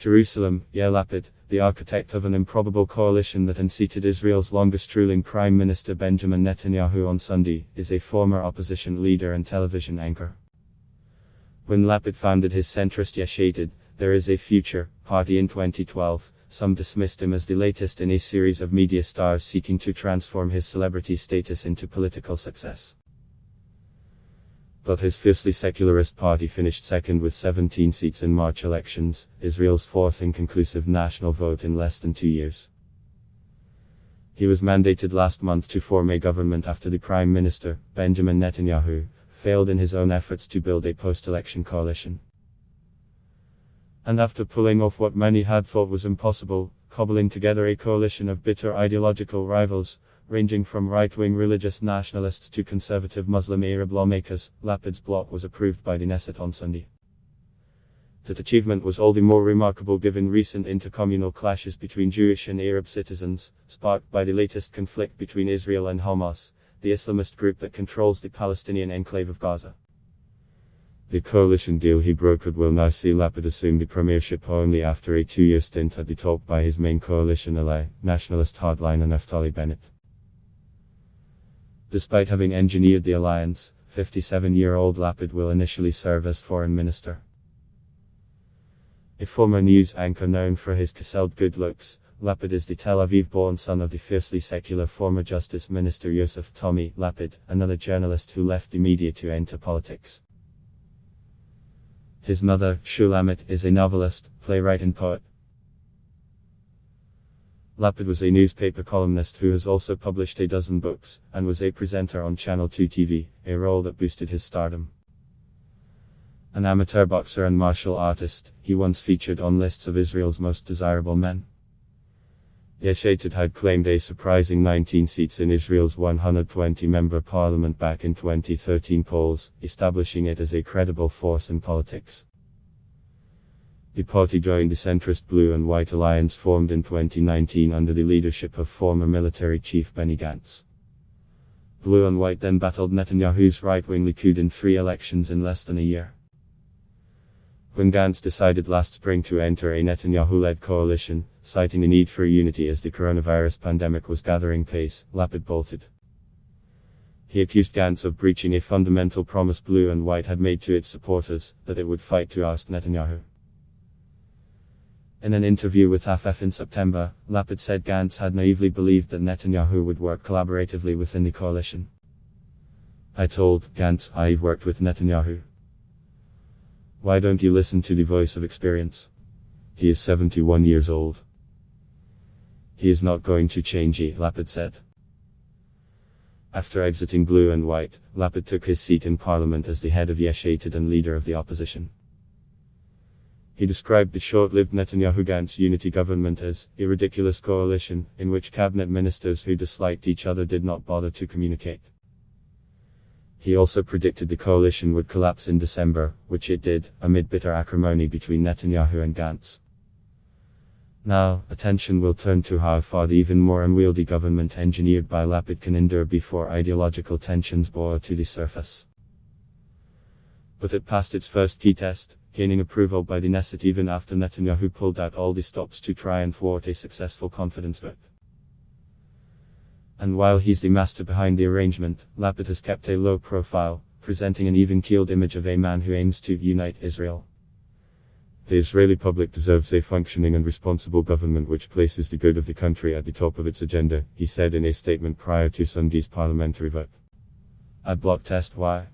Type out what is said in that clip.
Jerusalem. Yair Lapid, the architect of an improbable coalition that unseated Israel's longest-ruling Prime Minister Benjamin Netanyahu on Sunday, is a former opposition leader and television anchor. When Lapid founded his centrist Unseated, There Is a Future party in 2012, some dismissed him as the latest in a series of media stars seeking to transform his celebrity status into political success. But his fiercely secularist party finished second with 17 seats in March elections, Israel's fourth inconclusive national vote in less than 2 years. He was mandated last month to form a government after the Prime Minister, Benjamin Netanyahu, failed in his own efforts to build a post-election coalition. And after pulling off what many had thought was impossible, cobbling together a coalition of bitter ideological rivals, ranging from right-wing religious nationalists to conservative Muslim Arab lawmakers, Lapid's bloc was approved by the Knesset on Sunday. That achievement was all the more remarkable given recent intercommunal clashes between Jewish and Arab citizens, sparked by the latest conflict between Israel and Hamas, the Islamist group that controls the Palestinian enclave of Gaza. The coalition deal he brokered will now see Lapid assume the premiership only after a 2-year stint at the top by his main coalition ally, nationalist hardliner Naftali Bennett. Despite having engineered the alliance, 57-year-old Lapid will initially serve as foreign minister. A former news anchor known for his chiseled good looks, Lapid is the Tel Aviv-born son of the fiercely secular former Justice Minister Yosef Tommy Lapid, another journalist who left the media to enter politics. His mother, Shulamit, is a novelist, playwright and poet. Lapid was a newspaper columnist who has also published a dozen books, and was a presenter on Channel 2 TV, a role that boosted his stardom. An amateur boxer and martial artist, he once featured on lists of Israel's most desirable men. Unseated had claimed a surprising 19 seats in Israel's 120-member parliament back in 2013 polls, establishing it as a credible force in politics. The party joined the centrist Blue and White Alliance formed in 2019 under the leadership of former military chief Benny Gantz. Blue and White then battled Netanyahu's right-wing Likud in 3 elections in less than a year. When Gantz decided last spring to enter a Netanyahu-led coalition, citing the need for unity as the coronavirus pandemic was gathering pace, Lapid bolted. He accused Gantz of breaching a fundamental promise Blue and White had made to its supporters, that it would fight to oust Netanyahu. In an interview with AFF in September, Lapid said Gantz had naively believed that Netanyahu would work collaboratively within the coalition. "I told Gantz I've worked with Netanyahu. Why don't you listen to the voice of experience? He is 71 years old. He is not going to change," Lapid said. After exiting Blue and White, Lapid took his seat in parliament as the head of Unseated and leader of the opposition. He described the short-lived Netanyahu-Gantz unity government as a ridiculous coalition, in which cabinet ministers who disliked each other did not bother to communicate. He also predicted the coalition would collapse in December, which it did, amid bitter acrimony between Netanyahu and Gantz. Now, attention will turn to how far the even more unwieldy government engineered by Lapid can endure before ideological tensions boil to the surface. But it passed its first key test, gaining approval by the Knesset even after Netanyahu pulled out all the stops to try and thwart a successful confidence vote. And while he's the master behind the arrangement, Lapid has kept a low profile, presenting an even-keeled image of a man who aims to unite Israel. The Israeli public deserves a functioning and responsible government which places the good of the country at the top of its agenda, he said in a statement prior to Sunday's parliamentary vote. Ad block test. Why?